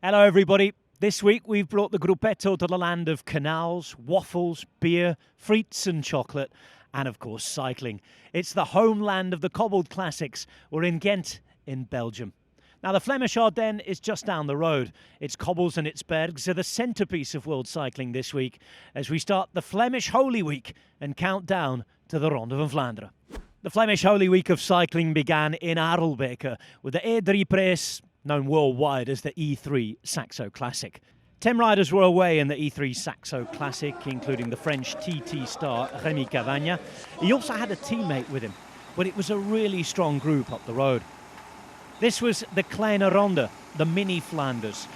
Hello everybody. This week we've brought the Gruppetto to the land of canals, waffles, beer, frites and chocolate, and of course cycling. It's the homeland of the cobbled classics. We're in Ghent in Belgium. Now the Flemish Ardennes is just down the road. Its cobbles and its bergs are the centrepiece of world cycling this week as we start the Flemish Holy Week and count down to the Ronde van Vlaanderen. The Flemish Holy Week of cycling began in Harelbeke with the E3 Prijs, known worldwide as the E3 Saxo Classic. 10 riders were away in the E3 Saxo Classic, including the French TT star Rémi Cavagna. He also had a teammate with him, but it was a really strong group up the road. This was the Kleine Ronde, the mini Flanders.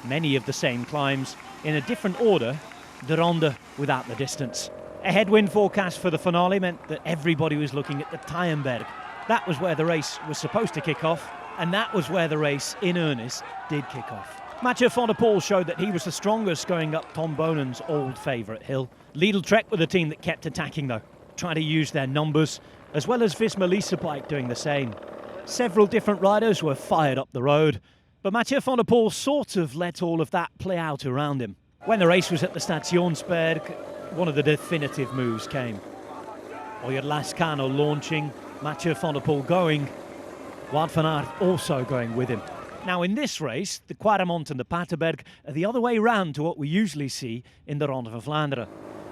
Many of the same climbs in a different order, the Ronde without the distance. A headwind forecast for the finale meant that everybody was looking at the Tyenberg. That was where the race was supposed to kick off, and that was where the race, in earnest, did kick off. Mathieu van der Poel showed that he was the strongest going up Tom Bonen's old favourite hill. Lidl Trek were the team that kept attacking though, trying to use their numbers, as well as Visma Bike doing the same. Several different riders were fired up the road, but Mathieu van der Poel sort of let all of that play out around him. When the race was at the Stationsberg, one of the definitive moves came. Oyerd Lascano launching, Mathieu van der Poel going, Wout van Aert also going with him. Now in this race, the Kwaremont and the Paterberg are the other way round to what we usually see in the Ronde van Vlaanderen.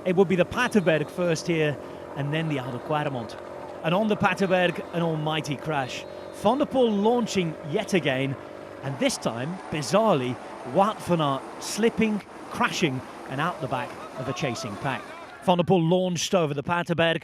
It would be the Paterberg first here and then the Oude Kwaremont. And on the Paterberg, an almighty crash. Van der Poel launching yet again, and this time, bizarrely, Wout van Aert slipping, crashing and out the back of a chasing pack. Van der Poel launched over the Paterberg.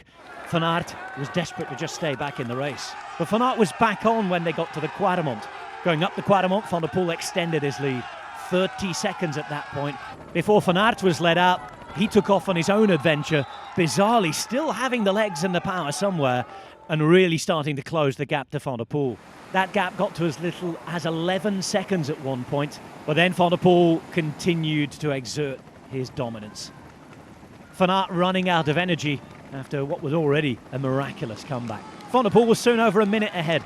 Van Aert was desperate to just stay back in the race. But Van Aert was back on when they got to the Kwaremont. Going up the Kwaremont, Van der Poel extended his lead. 30 seconds at that point. Before Van Aert was let out, he took off on his own adventure, bizarrely still having the legs and the power somewhere, and really starting to close the gap to Van der Poel. That gap got to as little as 11 seconds at one point, but then Van der Poel continued to exert his dominance. Van Aert running out of energy after what was already a miraculous comeback. Van der Poel was soon over a minute ahead.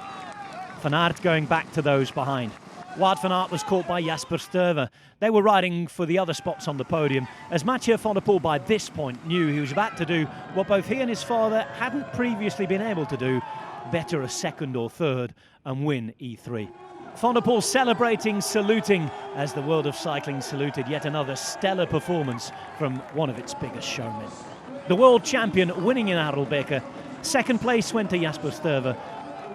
Van Aert going back to those behind. Wout van Aert was caught by Jasper Stuyven. They were riding for the other spots on the podium, as Mathieu van der Poel by this point knew he was about to do what both he and his father hadn't previously been able to do, better a second or third and win E3. Van der Poel celebrating, saluting, as the world of cycling saluted yet another stellar performance from one of its biggest showmen. The world champion winning in Harelbeke. Second place went to Jasper Stuyven.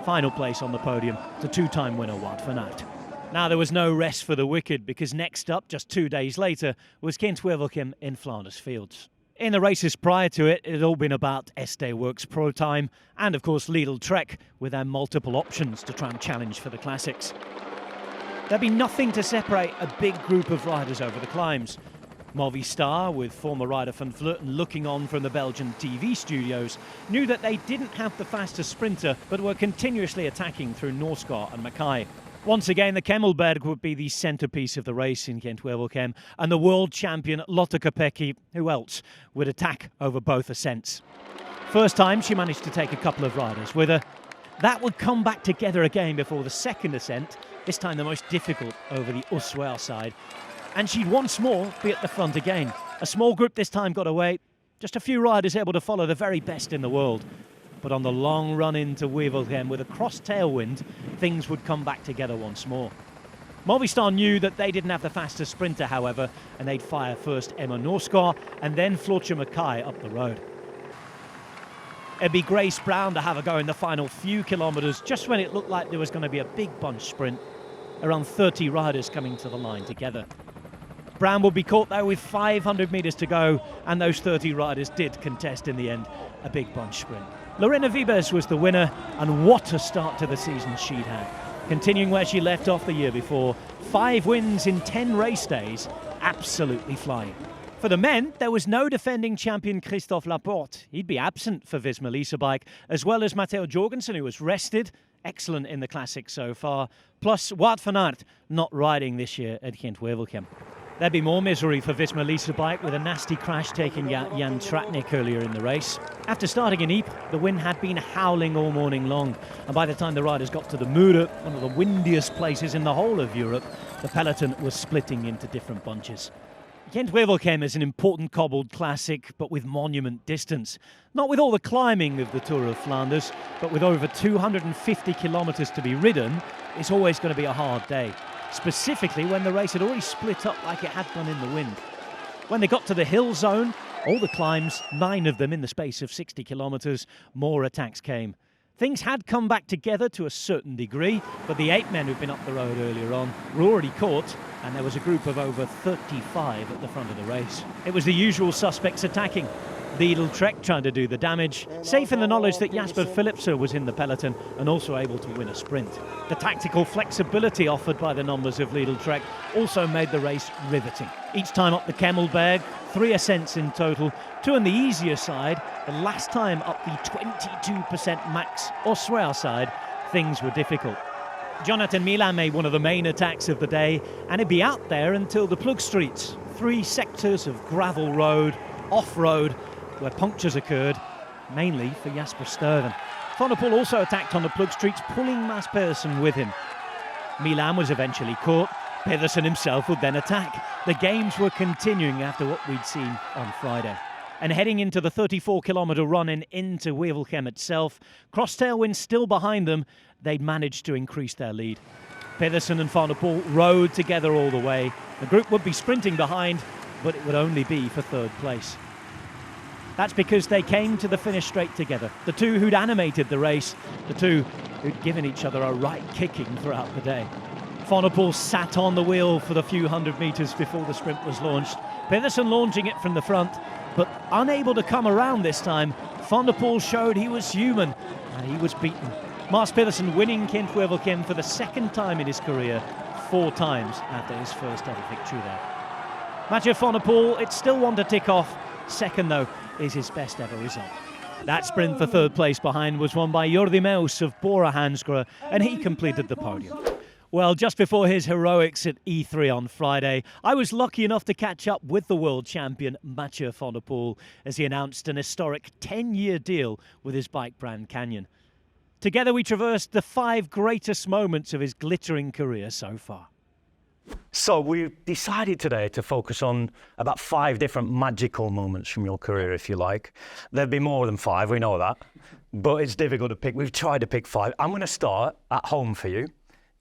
Final place on the podium to two-time winner Wout van Aert. Now there was no rest for the wicked, because next up, just 2 days later, was Gent-Wevelgem in Flanders fields. In the races prior to it, it had all been about SD Works Pro Time and of course Lidl Trek with their multiple options to try and challenge for the classics. There'd be nothing to separate a big group of riders over the climbs. Movistar, with former rider Van Vleuten looking on from the Belgian TV studios, knew that they didn't have the fastest sprinter, but were continuously attacking through Norsgaard and Mackay. Once again, the Kemmelberg would be the centrepiece of the race in Gent-Wevelgem, and the world champion Lotte Kopecky, who else, would attack over both ascents. First time she managed to take a couple of riders with her. That would come back together again before the second ascent, this time the most difficult over the Ushuaia side. And she'd once more be at the front again. A small group this time got away, just a few riders able to follow the very best in the world. But on the long run into Wevelgem with a cross tailwind, things would come back together once more. Movistar knew that they didn't have the fastest sprinter, however, and they'd fire first Emma Norsgaard and then Floortje Mackay up the road. It'd be Grace Brown to have a go in the final few kilometres, just when it looked like there was going to be a big bunch sprint. Around 30 riders coming to the line together. Brown will be caught though with 500 metres to go, and those 30 riders did contest in the end a big bunch sprint. Lorena Wiebes was the winner, and what a start to the season she'd had. Continuing where she left off the year before, 5 wins in 10 race days, absolutely flying. For the men, there was no defending champion Christophe Laporte. He'd be absent for Visma Bike, as well as Matteo Jorgensen, who was rested, excellent in the classic so far, plus Wout van Aert not riding this year at Gent-Wevelgem. There'd be more misery for Visma Lease bike with a nasty crash taking out Jan Tratnik earlier in the race. After starting in Ypres, the wind had been howling all morning long, and by the time the riders got to the Muren, one of the windiest places in the whole of Europe, the peloton was splitting into different bunches. Gent-Wevelgem is an important cobbled classic, but with monument distance. Not with all the climbing of the Tour of Flanders, but with over 250 kilometres to be ridden, it's always going to be a hard day. Specifically when the race had already split up like it had done in the wind. When they got to the hill zone, all the climbs, 9 of them in the space of 60 kilometres, more attacks came. Things had come back together to a certain degree, but the 8 men who'd been up the road earlier on were already caught, and there was a group of over 35 at the front of the race. It was the usual suspects attacking. Lidl-Trek trying to do the damage, safe in the knowledge that Jasper Philipsen was in the peloton and also able to win a sprint. The tactical flexibility offered by the numbers of Lidl-Trek also made the race riveting. Each time up the Kemmelberg, 3 ascents in total, 2 on the easier side, the last time up the 22% max Ossuer side, things were difficult. Jonathan Milan made one of the main attacks of the day, and he'd be out there until the Plug Streets, 3 sectors of gravel road, off-road, where punctures occurred, mainly for Jasper Stuyven. Van der Poel also attacked on the Plug Streets, pulling Mads Pedersen with him. Milan was eventually caught. Pedersen himself would then attack. The games were continuing after what we'd seen on Friday. And heading into the 34-kilometre run and into Wevelgem itself, cross tailwind still behind them, they'd managed to increase their lead. Pedersen and Van der Poel rode together all the way. The group would be sprinting behind, but it would only be for 3rd place. That's because they came to the finish straight together. The 2 who'd animated the race, the 2 who'd given each other a right kicking throughout the day. Van der Poel sat on the wheel for the few hundred metres before the sprint was launched. Pedersen launching it from the front, but unable to come around this time, Van der Poel showed he was human, and he was beaten. Mads Pedersen winning Gent-Wevelgem for the 2nd time in his career, 4 times after his first ever victory there. Mathieu van der Poel, it's still one to tick off. 2nd, though, is his best ever result. That sprint for 3rd place behind was won by Jordi Meus of Bora Hansgrohe, and he completed the podium. Well, just before his heroics at E3 on Friday, I was lucky enough to catch up with the world champion Mathieu van der Poel as he announced an historic 10-year deal with his bike brand Canyon. Together we traversed the 5 greatest moments of his glittering career so far. So we decided today to focus on about 5 different magical moments from your career, if you like. There'd be more than 5, we know that, but it's difficult to pick. We've tried to pick 5. I'm going to start at home for you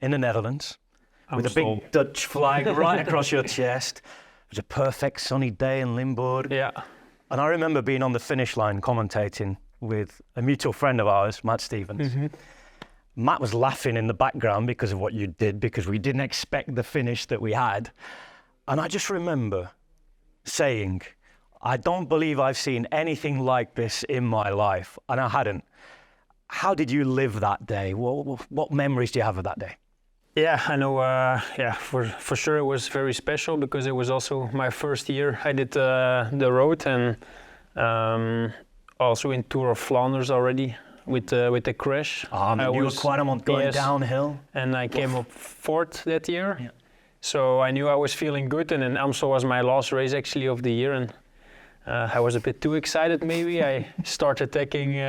in the Netherlands with a big Dutch flag right across your chest. It was a perfect sunny day in Limburg. Yeah. And I remember being on the finish line commentating with a mutual friend of ours, Matt Stevens. Mm-hmm. Matt was laughing in the background because of what you did, because we didn't expect the finish that we had. And I just remember saying, I don't believe I've seen anything like this in my life. And I hadn't. How did you live that day? What memories do you have of that day? Yeah, I know. For sure it was very special because it was also my first year I did the road, and also in Tour of Flanders already. With the crash. You were quite a month going downhill. And I came up 4th that year. Yeah. So I knew I was feeling good, and then Amstel was my last race actually of the year, and I was a bit too excited maybe. I started taking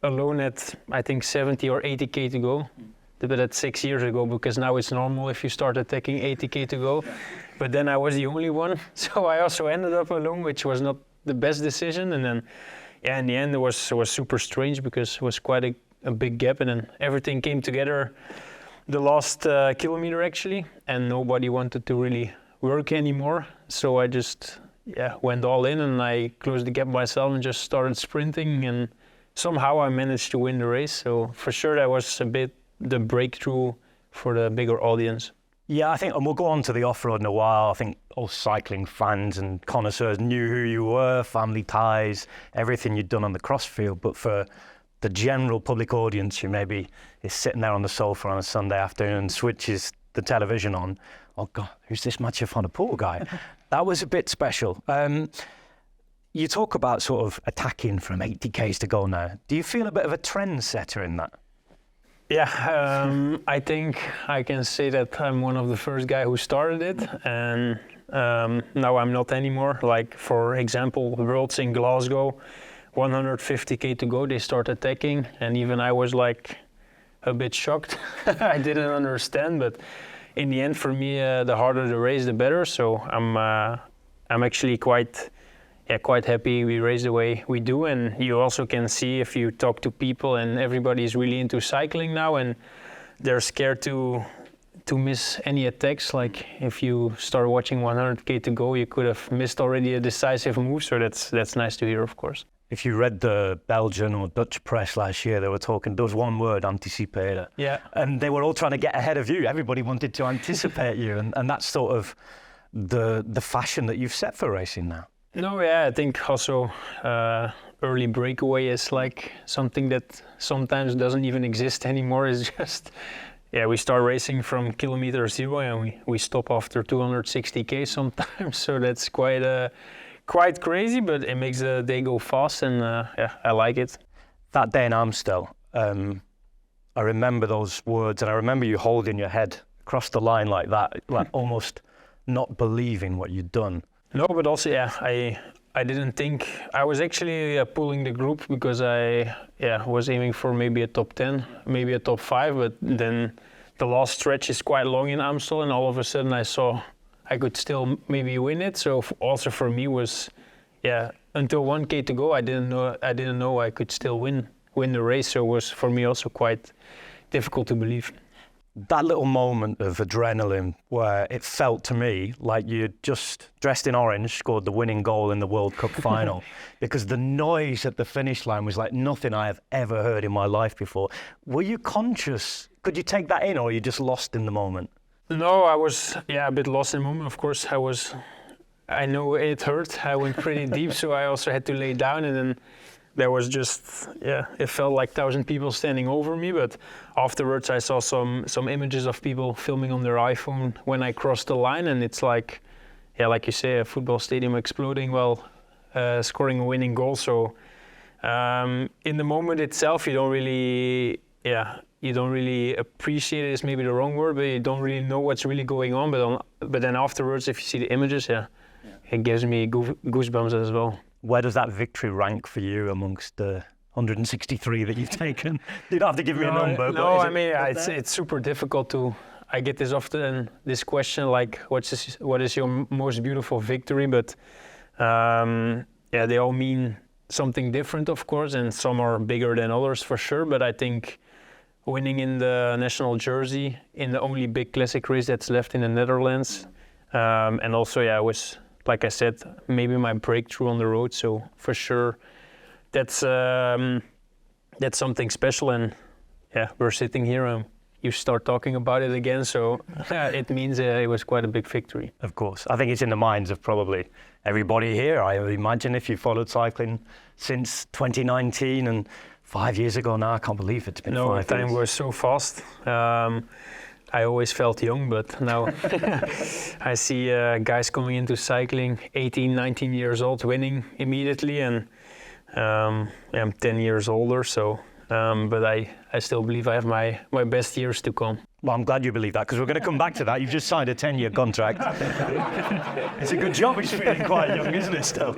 alone at I think 70 or 80k to go. But that's 6 years ago, because now it's normal if you start attacking 80k to go. But then I was the only one, so I also ended up alone, which was not the best decision. And then in the end, it was super strange because it was quite a big gap, and then everything came together the last kilometer actually, and nobody wanted to really work anymore. So I just went all in, and I closed the gap myself and just started sprinting, and somehow I managed to win the race. So for sure that was a bit the breakthrough for the bigger audience. Yeah, I think, and we'll go on to the off-road in a while. I think all cycling fans and connoisseurs knew who you were, family ties, everything you'd done on the cross field. But for the general public audience who maybe is sitting there on the sofa on a Sunday afternoon and switches the television on, oh God, who's this Mathieu van der Poel guy? That was a bit special. You talk about sort of attacking from 80Ks to go now. Do you feel a bit of a trendsetter in that? Yeah, I think I can say that I'm one of the first guy who started it, and now I'm not anymore. Like, for example, Worlds in Glasgow, 150k to go, they start attacking, and even I was like a bit shocked. I didn't understand, but in the end, for me, the harder the race, the better. So I'm actually quite happy we race the way we do. And you also can see if you talk to people, and everybody's really into cycling now, and they're scared to miss any attacks. Like, if you start watching 100k to go, you could have missed already a decisive move. So that's nice to hear, of course. If you read the Belgian or Dutch press last year, they were talking, there was one word, anticiperen. Yeah. And they were all trying to get ahead of you. Everybody wanted to anticipate you. And that's sort of the fashion that you've set for racing now. No, yeah, I think also early breakaway is like something that sometimes doesn't even exist anymore. It's just, we start racing from kilometer 0 and we stop after 260k sometimes. So that's quite crazy, but it makes the day go fast, and I like it. That day in Amstel, I remember those words, and I remember you holding your head across the line like that, like almost not believing what you'd done. No, but also, I didn't think, I was actually pulling the group because I was aiming for maybe a top 10, maybe a top 5, but then the last stretch is quite long in Amstel, and all of a sudden I saw I could still maybe win it. So also for me was, until 1k to go, I didn't know I could still win the race. So it was for me also quite difficult to believe. That little moment of adrenaline where it felt to me like you'd just, dressed in orange, scored the winning goal in the World Cup final, because the noise at the finish line was like nothing I have ever heard in my life before. Were you conscious? Could you take that in, or were you just lost in the moment? No, I was a bit lost in the moment. Of course, I know it hurt. I went pretty deep, so I also had to lay down, and then there was just, it felt like 1,000 people standing over me. But afterwards, I saw some images of people filming on their iPhone when I crossed the line, and it's like, like you say, a football stadium exploding while scoring a winning goal. So in the moment itself, you don't really appreciate it, is maybe the wrong word, but you don't really know what's really going on. But then afterwards, if you see the images, it gives me goosebumps as well. Where does that victory rank for you amongst the 163 that you've taken? You don't have to give me a number. No, I mean, it's super difficult to. I get this often, this question, like, what is your most beautiful victory? But they all mean something different, of course, and some are bigger than others for sure. But I think winning in the national jersey in the only big classic race that's left in the Netherlands, and also it was, like I said, maybe my breakthrough on the road. So for sure, that's something special. And we're sitting here and you start talking about it again. So it means it was quite a big victory. Of course, I think it's in the minds of probably everybody here. I imagine if you followed cycling since 2019 and 5 years ago now, I can't believe it's been 5 years. No, time was so fast. I always felt young, but now I see guys coming into cycling, 18, 19 years old, winning immediately, and I'm 10 years older, so but I still believe I have my best years to come. Well, I'm glad you believe that, because we're going to come back to that. You've just signed a 10-year contract. It's a good job he's feeling quite young, isn't it, still?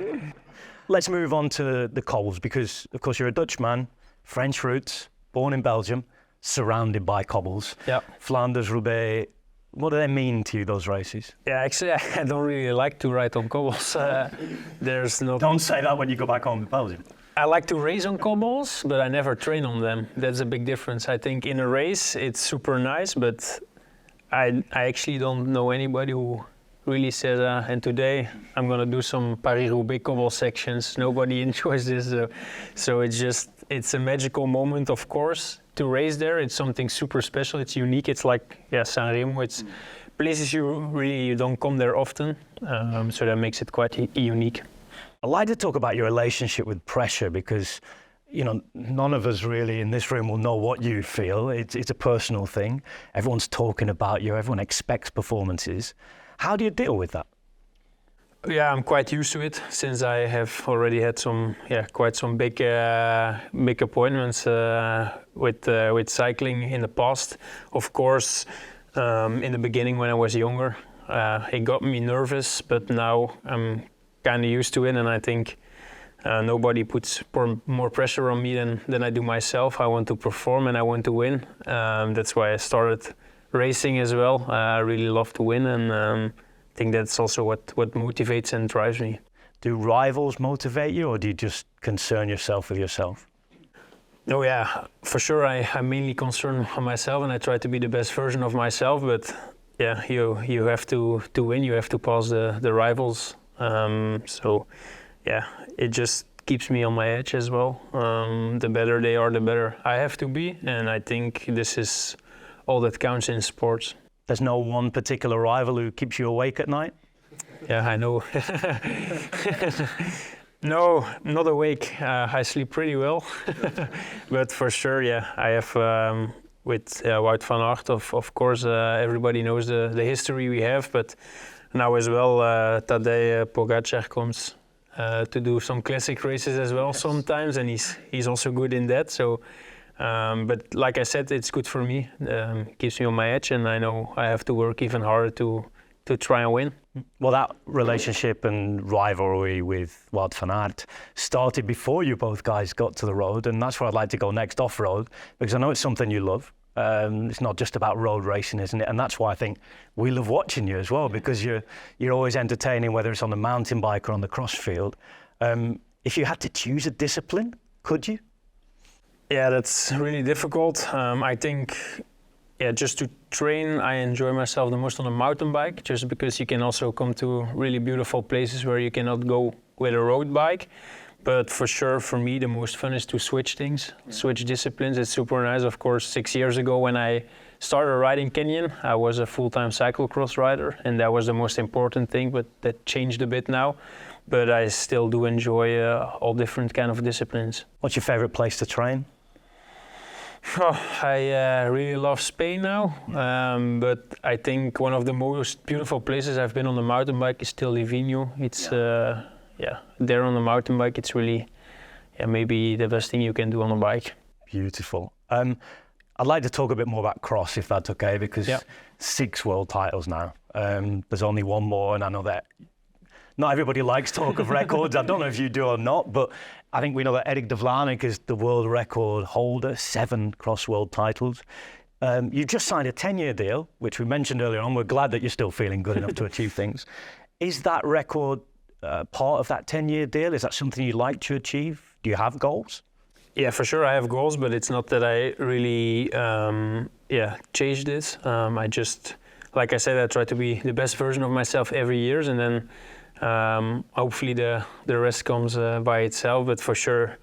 Let's move on to the cobbles, because, of course, you're a Dutchman, French roots, born in Belgium, surrounded by cobbles. Yeah. Flanders, Roubaix, what do they mean to you, those races? Yeah, actually, I don't really like to ride on cobbles. There's no. Don't say that when you go back home in Belgium. I like to race on cobbles, but I never train on them. That's a big difference. I think in a race, it's super nice, but I actually don't know anybody who really says, and today I'm going to do some Paris-Roubaix cobble sections. Nobody enjoys this. So it's a magical moment, of course. To race there, it's something super special. It's unique. It's like Sanremo. It's places you don't come there often. So that makes it quite unique. I'd like to talk about your relationship with pressure, because none of us really in this room will know what you feel. It's a personal thing. Everyone's talking about you. Everyone expects performances. How do you deal with that? Yeah, I'm quite used to it since I have already had quite some big appointments with cycling in the past. Of course, in the beginning when I was younger, it got me nervous, but now I'm kind of used to it, and I think nobody puts more pressure on me than I do myself. I want to perform and I want to win. That's why I started racing as well. I really love to win, and I think that's also what motivates and drives me. Do rivals motivate you, or do you just concern yourself with yourself? Oh yeah, for sure. I mainly concern myself, and I try to be the best version of myself. But yeah, you have to win. You have to pass the rivals. So yeah, it just keeps me on my edge as well. The better they are, the better I have to be, and I think this is all that counts in sports. There's no one particular rival who keeps you awake at night? Yeah, I know. No, not awake. I sleep pretty well. But for sure, yeah, I have with Wout van Aert, of course, everybody knows the history we have, but now as well, Tadej Pogačar comes to do some classic races as well sometimes, and he's also good in that. So. But like I said, it's good for me. Keeps me on my edge, and I know I have to work even harder to try and win. Well, that relationship and rivalry with Wout van Aert started before you both guys got to the road, and that's where I'd like to go next, off-road, because I know it's something you love. It's not just about road racing, isn't it? And that's why I think we love watching you as well, because you're always entertaining, whether it's on the mountain bike or on the cross field. If you had to choose a discipline, could you? Yeah, that's really difficult. I think, just to train, I enjoy myself the most on a mountain bike, just because you can also come to really beautiful places where you cannot go with a road bike. But for sure, for me, the most fun is to switch things, switch disciplines. It's super nice. Of course, 6 years ago when I started riding Kenyan, I was a full-time cyclocross rider, and that was the most important thing, but that changed a bit now. But I still do enjoy all different kind of disciplines. What's your favorite place to train? Oh, I really love Spain now, but I think one of the most beautiful places I've been on the mountain bike is still Livigno. It's there on the mountain bike, it's really maybe the best thing you can do on a bike. Beautiful. I'd like to talk a bit more about cross, if that's okay, because 6 world titles now. There's only one more, and I know that not everybody likes talk of records. I don't know if you do or not, but I think we know that Erik de Vlaeminck is the world record holder, 7 cross world titles. You've just signed a 10-year deal, which we mentioned earlier on. We're glad that you're still feeling good enough to achieve things. Is that record part of that 10-year deal? Is that something you'd like to achieve? Do you have goals? Yeah, for sure I have goals, but it's not that I really chase this. I just, like I said, I try to be the best version of myself every year, and then hopefully the rest comes by itself. But for sure,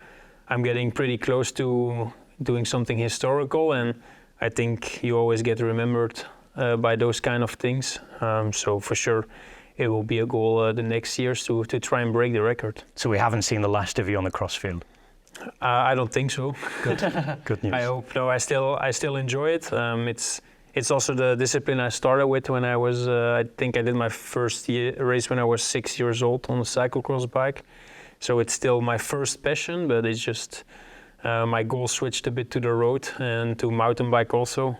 I'm getting pretty close to doing something historical, and I think you always get remembered by those kind of things. So for sure, it will be a goal the next years to try and break the record. So we haven't seen the last of you on the cross field? I don't think so. Good. Good news. I hope. No, I still enjoy it. It's also the discipline I started with when I was, I think I did my first race when I was 6 years old on a cyclocross bike. So it's still my first passion, but it's just my goal switched a bit to the road and to mountain bike also.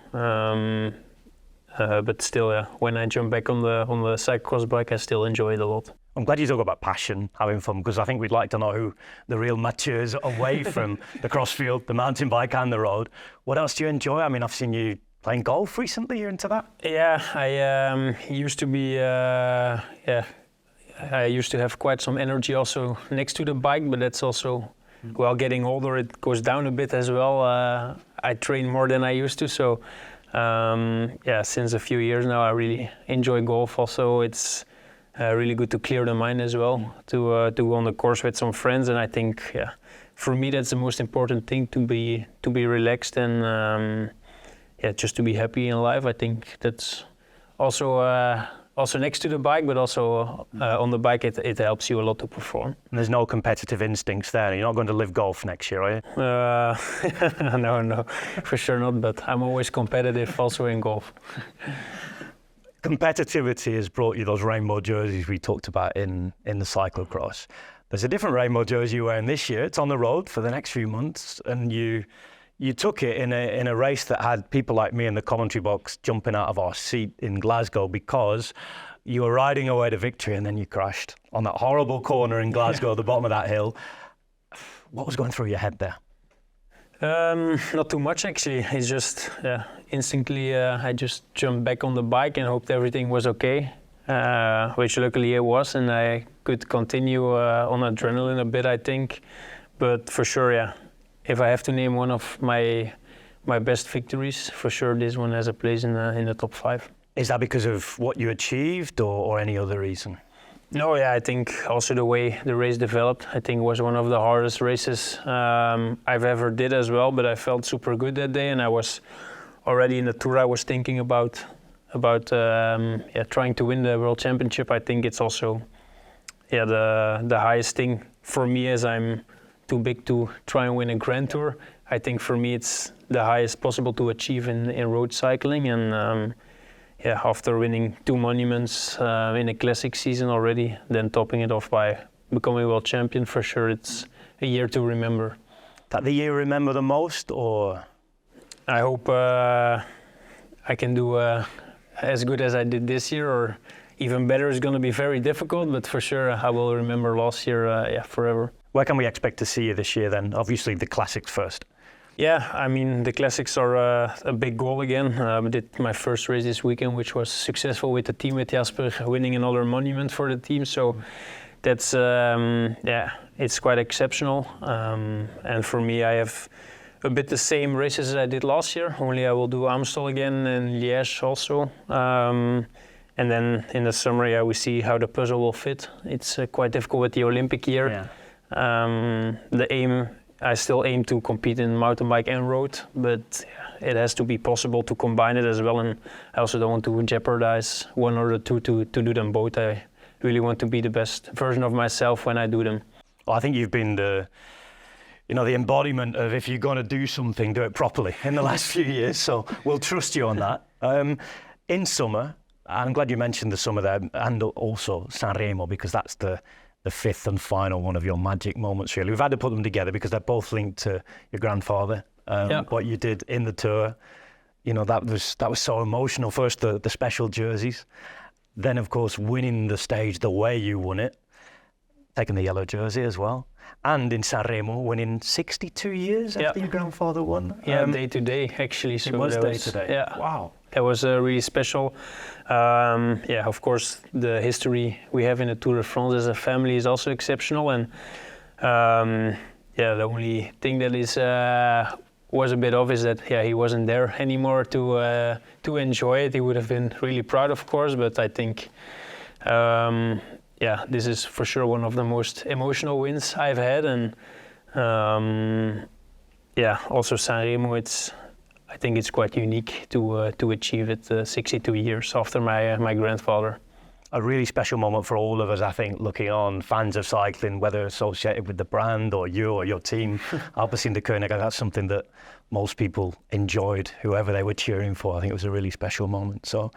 But still, when I jump back on the cyclocross bike, I still enjoy it a lot. I'm glad you talk about passion, having fun, because I think we'd like to know who the real Mathieu is away from the cross field, the mountain bike and the road. What else do you enjoy? I mean, I've seen you playing golf recently. You're into that? Yeah, I used to be, I used to have quite some energy also next to the bike, but that's also, well, getting older, it goes down a bit as well. I train more than I used to, so since a few years now, I really enjoy golf also. It's really good to clear the mind as well, to go on the course with some friends, and I think, for me that's the most important thing, to be relaxed and just to be happy in life. I think that's also next to the bike, but also on the bike it helps you a lot to perform. And there's no competitive instincts there. You're not going to live golf next year, are you? No, for sure not, but I'm always competitive also in golf. competitivity has brought you those rainbow jerseys we talked about in the cyclocross. There's a different rainbow jersey you're wearing this year. It's on the road for the next few months, and you took it in a race that had people like me in the commentary box jumping out of our seat in Glasgow because you were riding away to victory and then you crashed on that horrible corner in Glasgow at the bottom of that hill. What was going through your head there? Not too much actually. It's just instantly I just jumped back on the bike and hoped everything was okay, which luckily it was, and I could continue on adrenaline a bit, I think. But for sure, if I have to name one of my best victories, for sure this one has a place in the top 5. Is that because of what you achieved or any other reason? No, I think also the way the race developed, I think it was one of the hardest races I've ever did as well, but I felt super good that day, and I was already in the Tour, I was thinking about trying to win the World Championship. I think it's also the highest thing for me, as I'm too big to try and win a Grand Tour. I think for me it's the highest possible to achieve in road cycling, and after winning 2 monuments in a classic season already, then topping it off by becoming world champion, for sure it's a year to remember. That the year remember the most, or? I hope I can do as good as I did this year, or even better. Is going to be very difficult, but for sure I will remember last year forever. Where can we expect to see you this year then? Obviously the classics first. Yeah, I mean, the classics are a big goal again. I did my first race this weekend, which was successful with the team, with Jasper, winning another monument for the team. So that's, it's quite exceptional. And for me, I have a bit the same races as I did last year, only I will do Amstel again and Liège also. And then in the summer, we see how the puzzle will fit. It's quite difficult with the Olympic year. I still aim to compete in mountain bike and road, but it has to be possible to combine it as well. And I also don't want to jeopardize one or the two to do them both. I really want to be the best version of myself when I do them. Well, I think you've been the embodiment of, if you're going to do something, do it properly in the last few years. So we'll trust you on that. In summer, I'm glad you mentioned the summer there, and also Sanremo, because that's the 5th and final one of your magic moments, really. We've had to put them together because they're both linked to your grandfather. What you did in the Tour, that was so emotional. First, the special jerseys. Then, of course, winning the stage the way you won it. Taking the yellow jersey as well. And in Sanremo, winning 62 years after your grandfather won. Day to day, actually. So it was day to day. Yeah. Wow. It was really special. Of course, the history we have in the Tour de France as a family is also exceptional. And the only thing that was a bit off is that he wasn't there anymore to enjoy it. He would have been really proud, of course, but I think this is for sure one of the most emotional wins I've had. And also Sanremo, I think it's quite unique to achieve it 62 years after my grandfather. A really special moment for all of us, I think, looking on, fans of cycling, whether associated with the brand or you or your team. Alpecin de Koning, that's something that most people enjoyed, whoever they were cheering for. I think it was a really special moment. So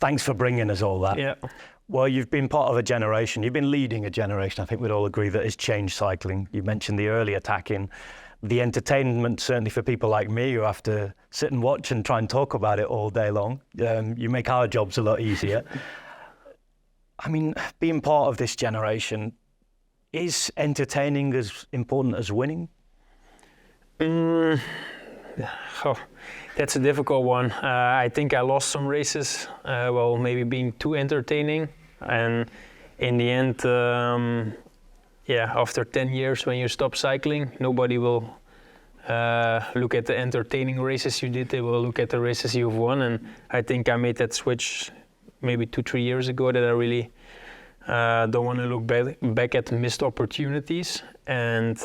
thanks for bringing us all that. Yeah. Well, you've been part of a generation. You've been leading a generation, I think we'd all agree, that has changed cycling. You mentioned the early attacking. The entertainment, certainly for people like me who have to sit and watch and try and talk about it all day long. You make our jobs a lot easier. I mean, being part of this generation, is entertaining as important as winning? That's a difficult one. I think I lost some races, maybe being too entertaining. And in the end, after 10 years when you stop cycling, nobody will look at the entertaining races you did. They will look at the races you've won. And I think I made that switch maybe 2-3 years ago, that I really don't want to look back at missed opportunities. And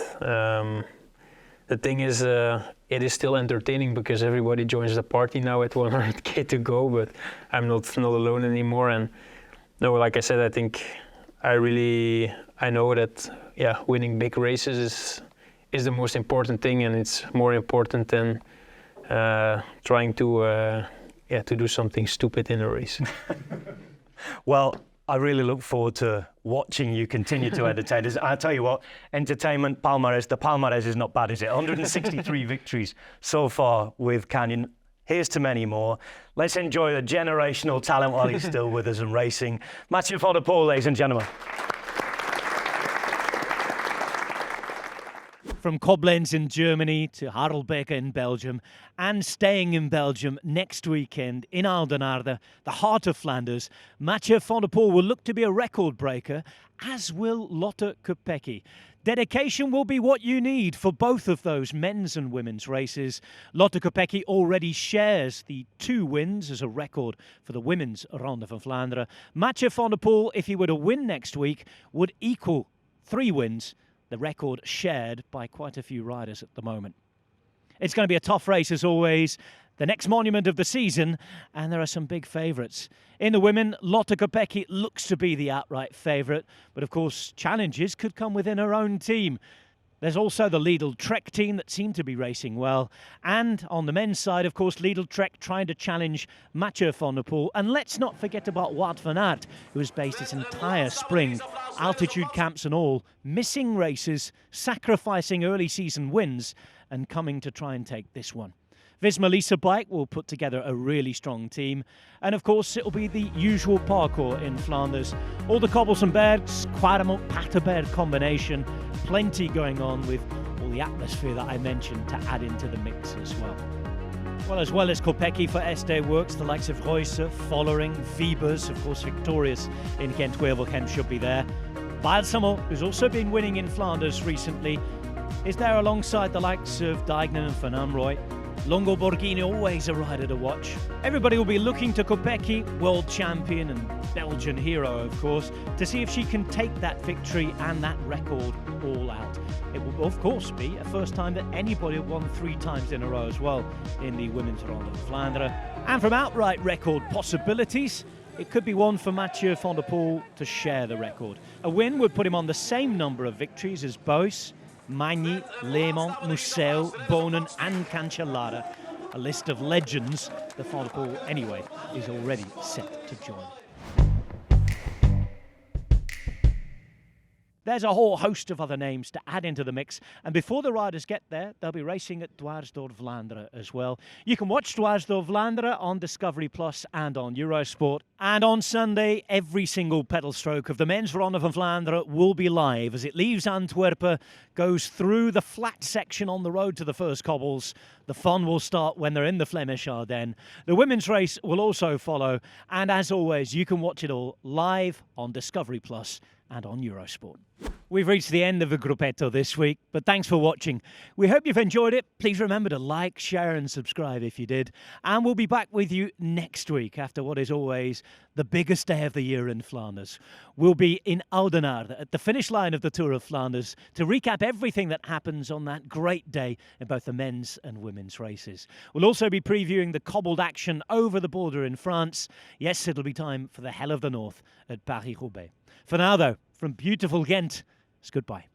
the thing is, it is still entertaining because everybody joins the party now at 100k to go, but I'm not alone anymore. And no, like I said, I think I know that winning big races is the most important thing, and it's more important than trying to to do something stupid in a race. Well, I really look forward to watching you continue to entertain us. I tell you what, entertainment, palmarès, the palmarès is not bad, is it? 163 victories so far with Canyon. Here's to many more. Let's enjoy the generational talent while he's still with us and racing. Mathieu van der Poel, ladies and gentlemen. From Koblenz in Germany to Harelbeke in Belgium, and staying in Belgium next weekend in Oudenaarde, the heart of Flanders, Mathieu van der Poel will look to be a record breaker, as will Lotte Kopecky. Dedication will be what you need for both of those men's and women's races. Lotte Kopecky already shares the 2 wins as a record for the women's Ronde van Vlaanderen. Mathieu van der Poel, if he were to win next week, would equal 3 wins, the record shared by quite a few riders at the moment. It's going to be a tough race as always, the next monument of the season, and there are some big favourites. In the women, Lotte Kopecky looks to be the outright favourite, but of course challenges could come within her own team. There's also the Lidl Trek team that seem to be racing well. And on the men's side, of course, Lidl Trek trying to challenge Mathieu van der Poel. And let's not forget about Wout van Aert, who has based his entire spring, altitude camps and all, missing races, sacrificing early season wins, and coming to try and take this one. Visma Lease Bike will put together a really strong team. And of course, it'll be the usual parkour in Flanders. All the cobbles and bergs, Quaremont Paterberg combination. Plenty going on with all the atmosphere that I mentioned to add into the mix as well. Well as Kopecky for SD Works, the likes of Royce, Follering, Wiebers, of course victorious in Gent-Wevelgem should be there. Balsamo, who's also been winning in Flanders recently, is there alongside the likes of Dijkman and Van Amrooy. Longo Borghini, always a rider to watch. Everybody will be looking to Kopecky, world champion and Belgian hero, of course, to see if she can take that victory and that record all out. It will, of course, be a first time that anybody won 3 times in a row as well in the women's Ronde van Vlaanderen. And from outright record possibilities, it could be one for Mathieu van der Poel to share the record. A win would put him on the same number of victories as Boyce, Magny, Lehmann, Museo, Bonen and Cancellara. A list of legends that Van der Poel, anyway, is already set to join. There's a whole host of other names to add into the mix, and before the riders get there, they'll be racing at Dwars door Vlaanderen as well. You can watch Dwars door Vlaanderen on Discovery Plus and on Eurosport. And on Sunday, every single pedal stroke of the men's Ronde van Vlaanderen will be live as it leaves Antwerpen, goes through the flat section on the road to the first cobbles. The fun will start when they're in the Flemish Ardennes. The women's race will also follow, and as always, you can watch it all live on Discovery Plus and on Eurosport. We've reached the end of the Gruppetto this week, but thanks for watching. We hope you've enjoyed it. Please remember to like, share and subscribe if you did. And we'll be back with you next week after what is always the biggest day of the year in Flanders. We'll be in Oudenaarde at the finish line of the Tour of Flanders to recap everything that happens on that great day in both the men's and women's races. We'll also be previewing the cobbled action over the border in France. Yes, it'll be time for the Hell of the North at Paris-Roubaix. For now, though, from beautiful Ghent, it's goodbye.